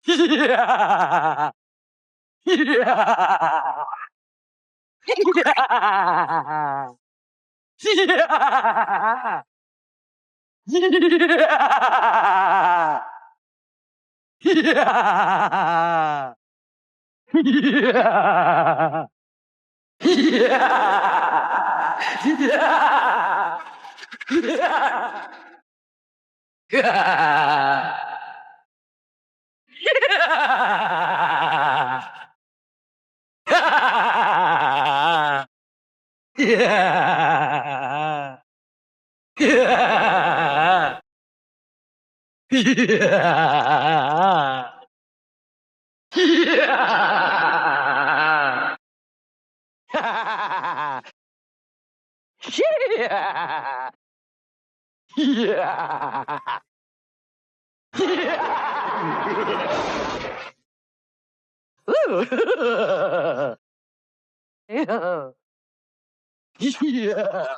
Yeah. Yeah. Yeah. Yeah. Yeah. Yeah. Yeah. Yeah. Yeah. Yeah. Yeah. Yeah. Yeah. Yeah. Yeah. Yeah. Ooh. Yeah. Yeah.